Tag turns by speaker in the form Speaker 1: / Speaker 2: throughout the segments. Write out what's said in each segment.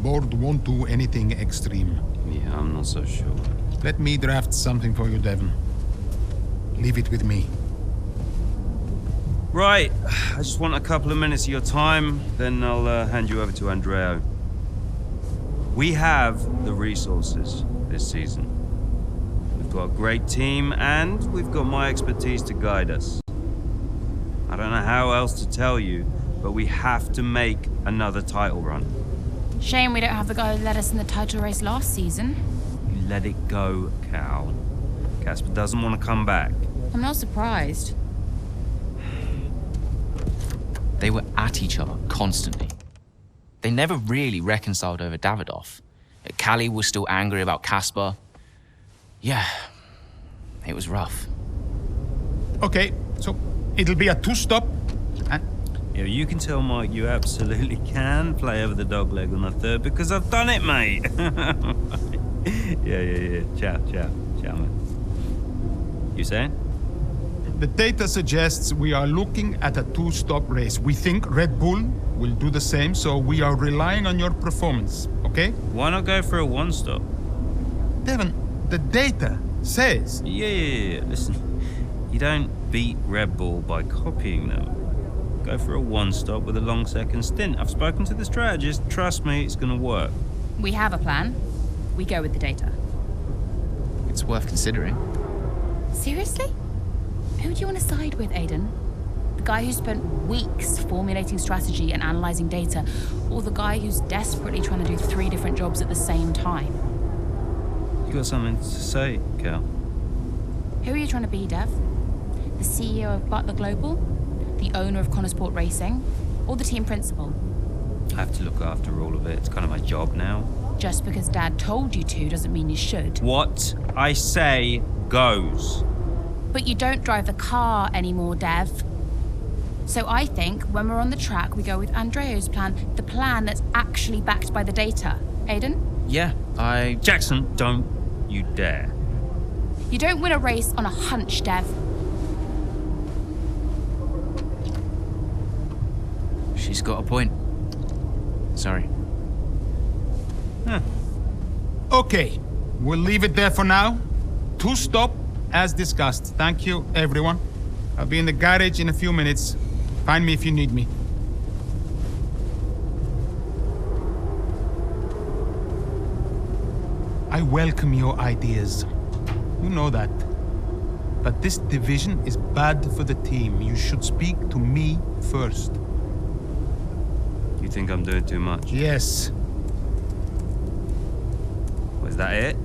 Speaker 1: board won't do anything extreme.
Speaker 2: Yeah, I'm not so sure.
Speaker 1: Let me draft something for you, Devon. Leave it with me.
Speaker 2: Right, I just want a couple of minutes of your time, then I'll hand you over to Andreo. We have the resources this season. We've got a great team, and we've got my expertise to guide us. I don't know how else to tell you, but we have to make another title run.
Speaker 3: Shame we don't have the guy who led us in the title race last season.
Speaker 2: You let it go, Cal. Casper doesn't want to come back.
Speaker 3: I'm not surprised.
Speaker 4: They were at each other constantly. They never really reconciled over Davidoff. Callie was still angry about Casper. Yeah, it was rough.
Speaker 1: Okay, so it'll be a two-stop.
Speaker 2: Yeah, you can tell Mike you absolutely can play over the dog leg on the third because I've done it, mate. Yeah. Ciao, man. You saying?
Speaker 1: The data suggests we are looking at a two-stop race. We think Red Bull will do the same, so we are relying on your performance, okay?
Speaker 2: Why not go for a one-stop?
Speaker 1: Devon, the data says...
Speaker 2: Yeah. Listen, you don't beat Red Bull by copying them. Go for a one-stop with a long second stint. I've spoken to the strategist. Trust me, it's gonna work.
Speaker 3: We have a plan. We go with the data.
Speaker 4: It's worth considering.
Speaker 3: Seriously? Who do you want to side with, Aiden? The guy who spent weeks formulating strategy and analyzing data, or the guy who's desperately trying to do 3 different jobs at the same time?
Speaker 2: You got something to say, Cal?
Speaker 3: Who are you trying to be, Dev? The CEO of Butler Global? The owner of Connorsport Racing? Or the team principal?
Speaker 2: I have to look after all of it. It's kind of my job now.
Speaker 3: Just because Dad told you to doesn't mean you should.
Speaker 2: What I say goes.
Speaker 3: But you don't drive the car anymore, Dev. So I think when we're on the track, we go with Andreo's plan, the plan that's actually backed by the data. Aiden?
Speaker 4: Yeah,
Speaker 2: Jackson, don't you dare.
Speaker 3: You don't win a race on a hunch, Dev.
Speaker 4: She's got a point. Sorry.
Speaker 1: Okay, we'll leave it there for now. Two-stop, as discussed. Thank you, everyone. I'll be in the garage in a few minutes. Find me if you need me. I welcome your ideas. You know that. But this division is bad for the team. You should speak to me first.
Speaker 2: You think I'm doing too much?
Speaker 1: Yes.
Speaker 2: Was that it?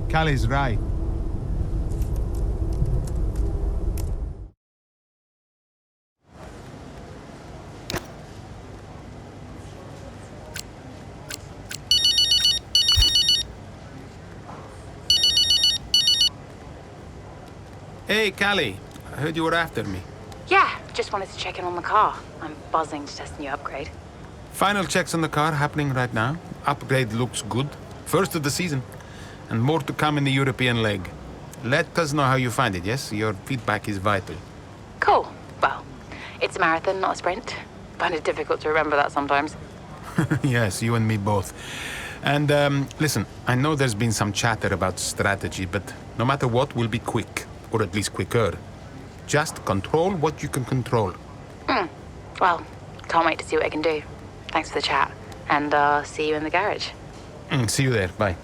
Speaker 1: Callie's right. Hey, Callie. I heard you were after me.
Speaker 3: Yeah, just wanted to check in on the car. I'm buzzing to test the new upgrade.
Speaker 1: Final checks on the car happening right now. Upgrade looks good. First of the season. And more to come in the European leg. Let us know how you find it, yes? Your feedback is vital.
Speaker 3: Cool. Well, it's a marathon, not a sprint. Find it difficult to remember that sometimes.
Speaker 1: Yes, you and me both. And listen, I know there's been some chatter about strategy, but no matter what, we'll be quick. Or at least quicker. Just control what you can control.
Speaker 3: Well, can't wait to see what I can do. Thanks for the chat. And see you in the garage.
Speaker 1: See you there. Bye.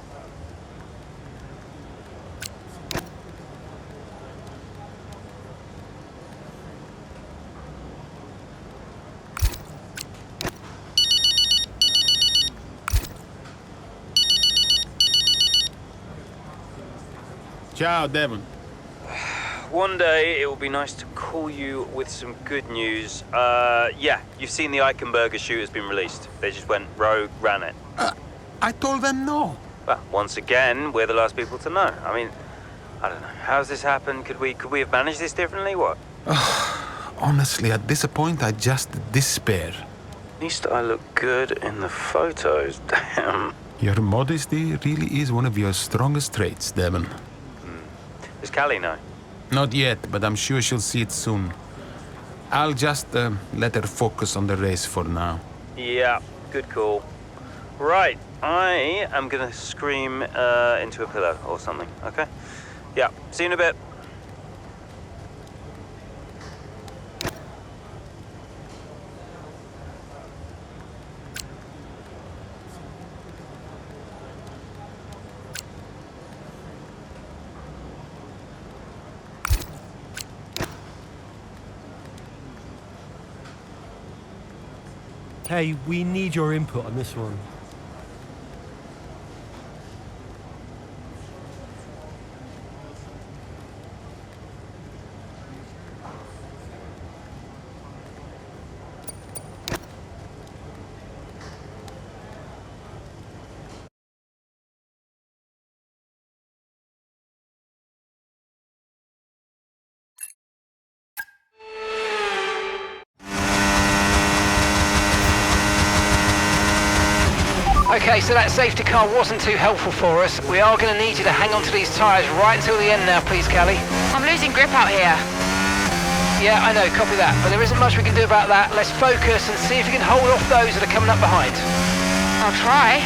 Speaker 1: Ciao, Devon.
Speaker 2: One day, it will be nice to call you with some good news. Yeah, you've seen the Eichenberger shoot has been released. They just went rogue, ran it.
Speaker 1: I told them no.
Speaker 2: Well, once again, we're the last people to know. I mean, I don't know. How's this happened? Could we have managed this differently? What?
Speaker 1: Honestly, at this point, I just despair.
Speaker 2: At least I look good in the photos, damn.
Speaker 1: Your modesty really is one of your strongest traits, Devon.
Speaker 2: Does Callie know?
Speaker 1: Not yet, but I'm sure she'll see it soon. I'll just let her focus on the race for now.
Speaker 2: Yeah, good call. Right, I am gonna scream into a pillow or something, okay? Yeah, see you in a bit.
Speaker 5: Hey, we need your input on this one.
Speaker 6: Okay, so that safety car wasn't too helpful for us. We are going to need you to hang on to these tyres right until the end now, please, Callie.
Speaker 3: I'm losing grip out here.
Speaker 6: Yeah, I know, copy that. But there isn't much we can do about that. Let's focus and see if you can hold off those that are coming up behind.
Speaker 3: I'll try.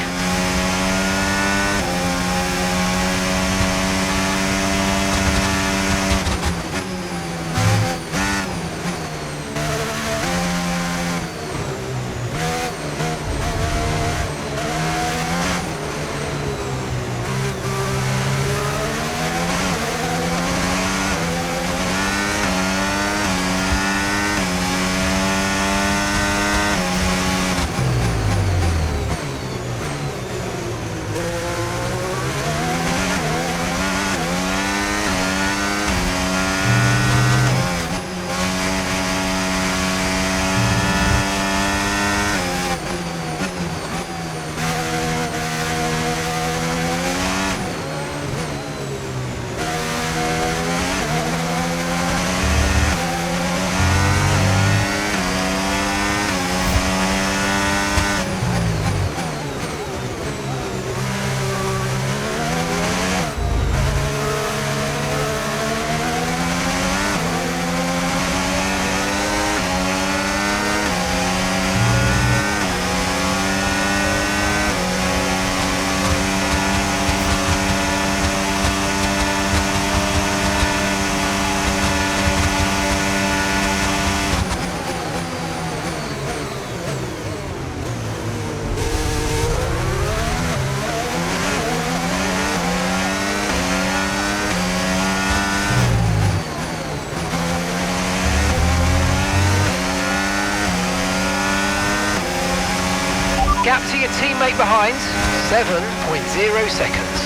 Speaker 6: Gap to your teammate behind, 7.0 seconds.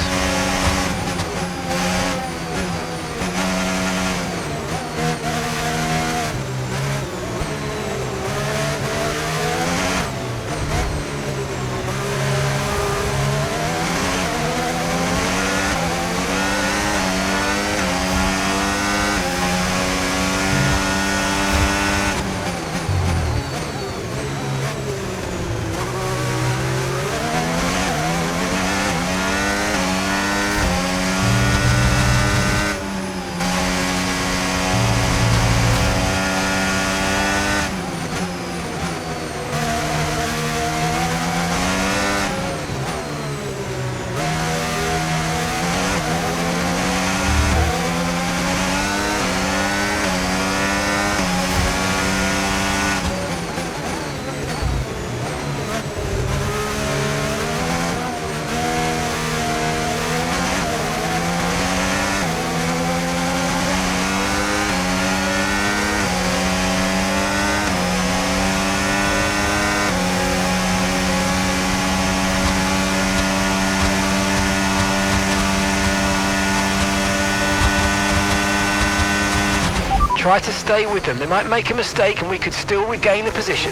Speaker 6: Try to stay with them. They might make a mistake and we could still regain the position.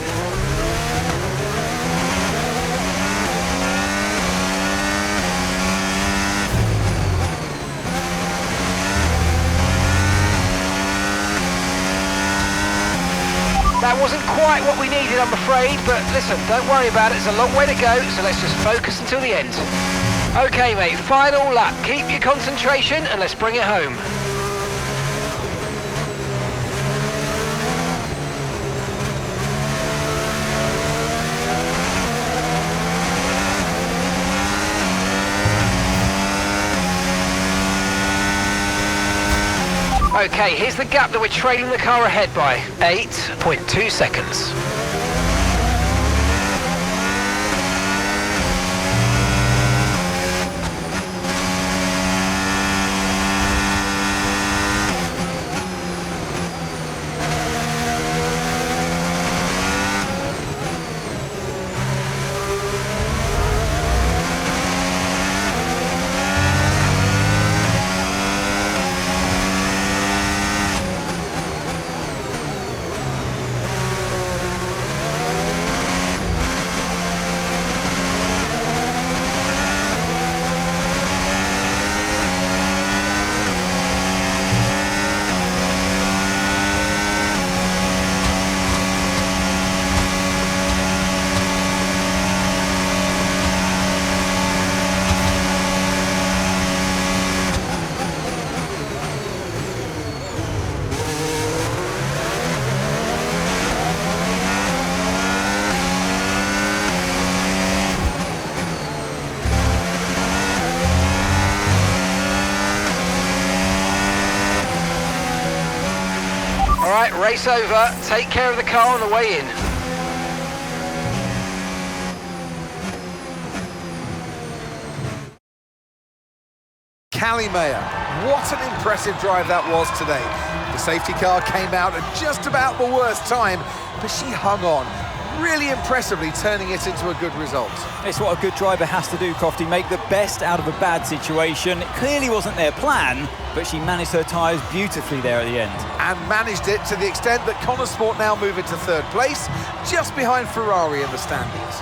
Speaker 6: That wasn't quite what we needed, I'm afraid, but listen, don't worry about it. It's a long way to go, so let's just focus until the end. Okay, mate, final lap. Keep your concentration and let's bring it home. Okay, here's the gap that we're trailing the car ahead by. 8.2 seconds. Alright, race over. Take care of the car on the way in.
Speaker 7: Callie Mayer, what an impressive drive that was today. The safety car came out at just about the worst time, but she hung on, really impressively turning it into a good result.
Speaker 8: It's what a good driver has to do, Crofty, make the best out of a bad situation. It clearly wasn't their plan, but she managed her tyres beautifully there at the end.
Speaker 7: And managed it to the extent that Connor Sport now move into third place, just behind Ferrari in the standings.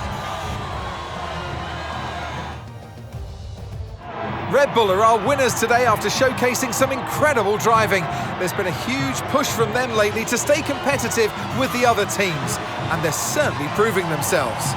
Speaker 7: Red Bull are our winners today after showcasing some incredible driving. There's been a huge push from them lately to stay competitive with the other teams, and they're certainly proving themselves.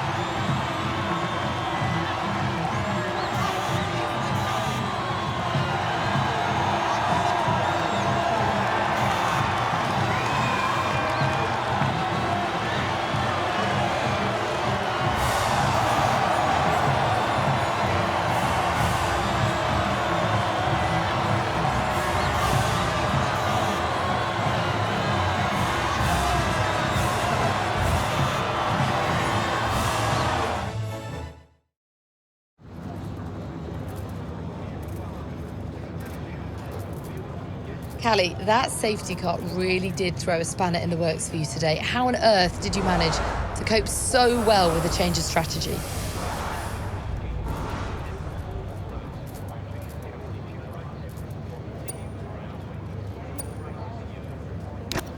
Speaker 9: Callie, that safety car really did throw a spanner in the works for you today. How on earth did you manage to cope so well with the change of strategy?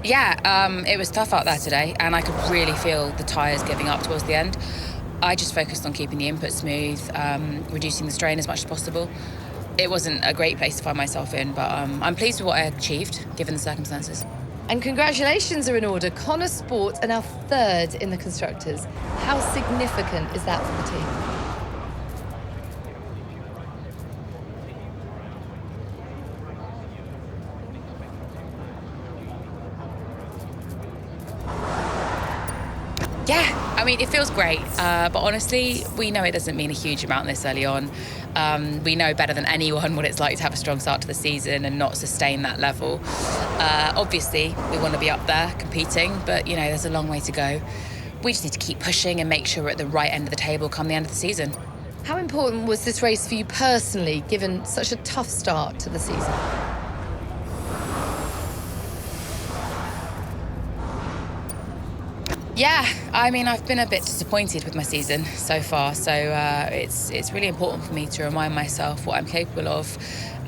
Speaker 3: Yeah, it was tough out there today, and I could really feel the tyres giving up towards the end. I just focused on keeping the input smooth, reducing the strain as much as possible. It wasn't a great place to find myself in, but I'm pleased with what I achieved, given the circumstances.
Speaker 9: And congratulations are in order. Connor Sport are now third in the Constructors. How significant is that for the team?
Speaker 3: Yeah, I mean, it feels great, but honestly, we know it doesn't mean a huge amount this early on. We know better than anyone what it's like to have a strong start to the season and not sustain that level. Obviously, we want to be up there competing, but, you know, there's a long way to go. We just need to keep pushing and make sure we're at the right end of the table come the end of the season.
Speaker 9: How important was this race for you personally, given such a tough start to the season?
Speaker 3: Yeah, I mean, I've been a bit disappointed with my season so far, so it's really important for me to remind myself what I'm capable of,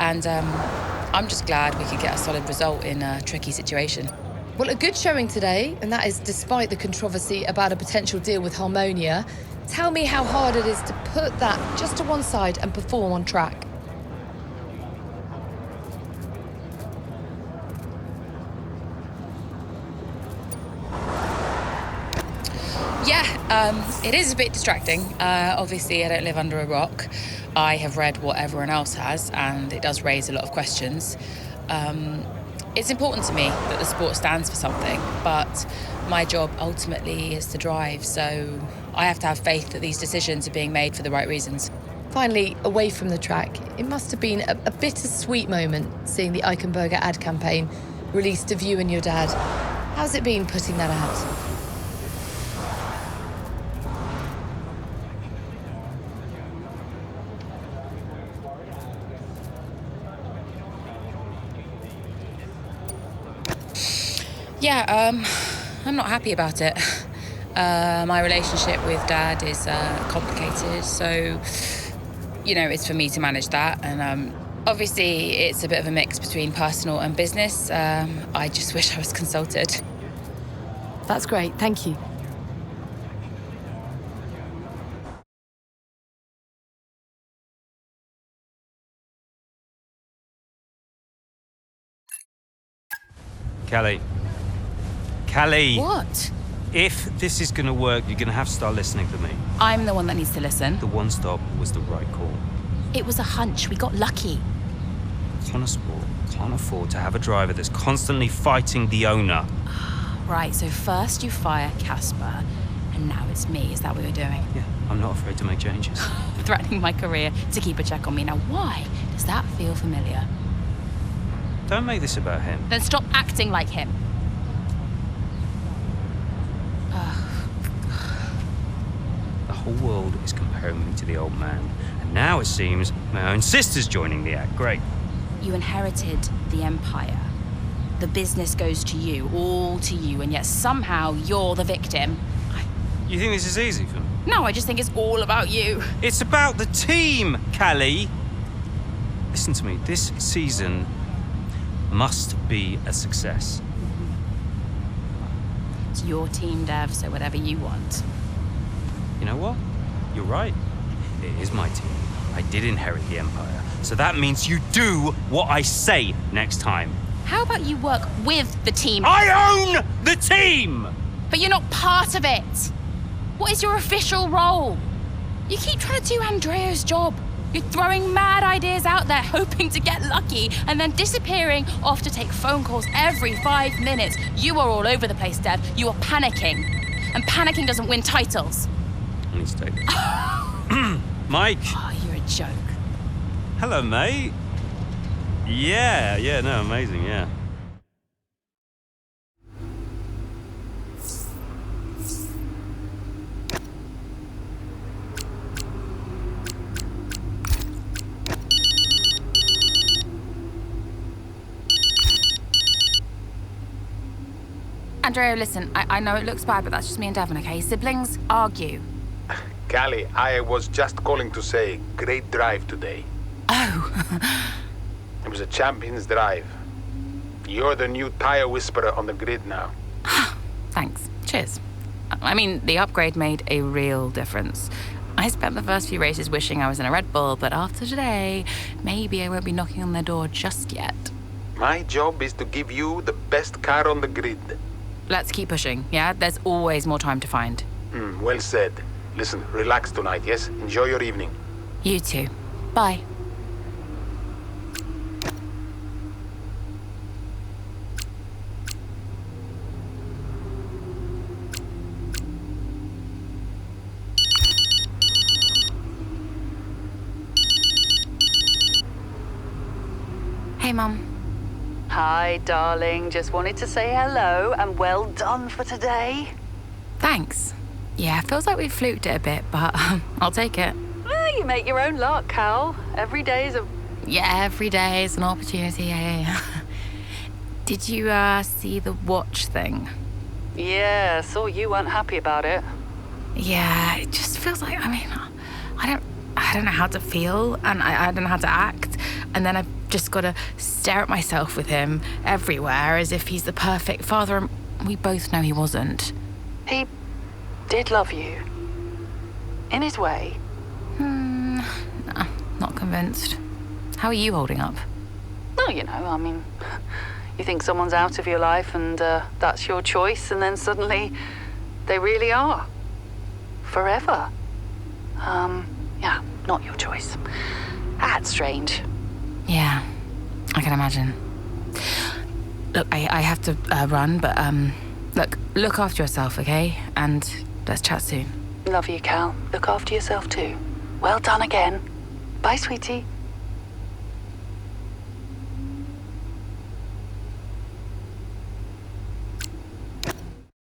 Speaker 3: and I'm just glad we could get a solid result in a tricky situation.
Speaker 9: Well, a good showing today, and that is despite the controversy about a potential deal with Harmonia. Tell me how hard it is to put that just to one side and perform on track.
Speaker 3: Yeah, it is a bit distracting. Obviously, I don't live under a rock. I have read what everyone else has, and it does raise a lot of questions. It's important to me that the sport stands for something, but my job ultimately is to drive, so I have to have faith that these decisions are being made for the right reasons.
Speaker 9: Finally, away from the track, it must have been a bittersweet moment seeing the Eichenberger ad campaign released to you and your dad. How's it been putting that out?
Speaker 3: Yeah, I'm not happy about it. My relationship with Dad is complicated, so, you know, it's for me to manage that. And obviously, it's a bit of a mix between personal and business. I just wish I was consulted.
Speaker 9: That's great, thank you.
Speaker 2: Callie.
Speaker 3: What?
Speaker 2: If this is going to work, you're going to have to start listening to me.
Speaker 3: I'm the one that needs to listen.
Speaker 2: The one stop was the right call.
Speaker 3: It was a hunch. We got lucky.
Speaker 2: Connosport can't afford to have a driver that's constantly fighting the owner.
Speaker 3: Right, so first you fire Casper, and now it's me. Is that what you're doing?
Speaker 2: Yeah, I'm not afraid to make changes.
Speaker 3: Threatening my career to keep a check on me. Now, why does that feel familiar?
Speaker 2: Don't make this about him.
Speaker 3: Then stop acting like him.
Speaker 2: The whole world is comparing me to the old man. And now it seems my own sister's joining the act. Great.
Speaker 3: You inherited the empire. The business goes to you, all to you, and yet somehow you're the victim.
Speaker 2: You think this is easy for me?
Speaker 3: No, I just think it's all about you.
Speaker 2: It's about the team, Callie. Listen to me. This season must be a success.
Speaker 3: It's your team, Dev, so whatever you want.
Speaker 2: You know what? You're right. It is my team. I did inherit the empire. So that means you do what I say next time.
Speaker 3: How about you work with the team?
Speaker 2: I own the team!
Speaker 3: But you're not part of it. What is your official role? You keep trying to do Andrea's job. You're throwing mad ideas out there, hoping to get lucky, and then disappearing off to take phone calls every 5 minutes. You are all over the place, Dev. You are panicking. And panicking doesn't win titles.
Speaker 2: I need to take this. Mike!
Speaker 3: Oh, you're a joke.
Speaker 2: Hello, mate. Yeah, no, amazing, yeah.
Speaker 3: Andrea, listen, I know it looks bad, but that's just me and Devon, okay? Siblings argue.
Speaker 1: Callie, I was just calling to say, great drive today.
Speaker 3: Oh.
Speaker 1: It was a champion's drive. You're the new tire whisperer on the grid now.
Speaker 3: Thanks. Cheers. I mean, the upgrade made a real difference. I spent the first few races wishing I was in a Red Bull, but after today, maybe I won't be knocking on their door just yet.
Speaker 1: My job is to give you the best car on the grid.
Speaker 3: Let's keep pushing, yeah? There's always more time to find.
Speaker 1: Well said. Listen, relax tonight, yes? Enjoy your evening.
Speaker 3: You too. Bye. Hey, Mum.
Speaker 10: Hi, darling. Just wanted to say hello and well done for today.
Speaker 3: Thanks. Yeah, feels like we fluked it a bit, but I'll take it.
Speaker 10: Well, you make your own luck, Cal. Every day is a...
Speaker 3: Yeah, every day is an opportunity, yeah. Did you see the watch thing?
Speaker 10: Yeah, saw you weren't happy about it.
Speaker 3: Yeah, it just feels like, I don't know how to feel, and I don't know how to act, and then I've just got to stare at myself with him everywhere as if he's the perfect father, and we both know he wasn't.
Speaker 10: He did love you. In his way.
Speaker 3: Nah, not convinced. How are you holding up?
Speaker 10: Well, you think someone's out of your life and that's your choice, and then suddenly they really are. Forever. Yeah, not your choice. That's strange.
Speaker 3: Yeah, I can imagine. Look, I have to run, but look after yourself, okay? And let's chat soon.
Speaker 10: Love you, Cal. Look after yourself too. Well done again. Bye, sweetie.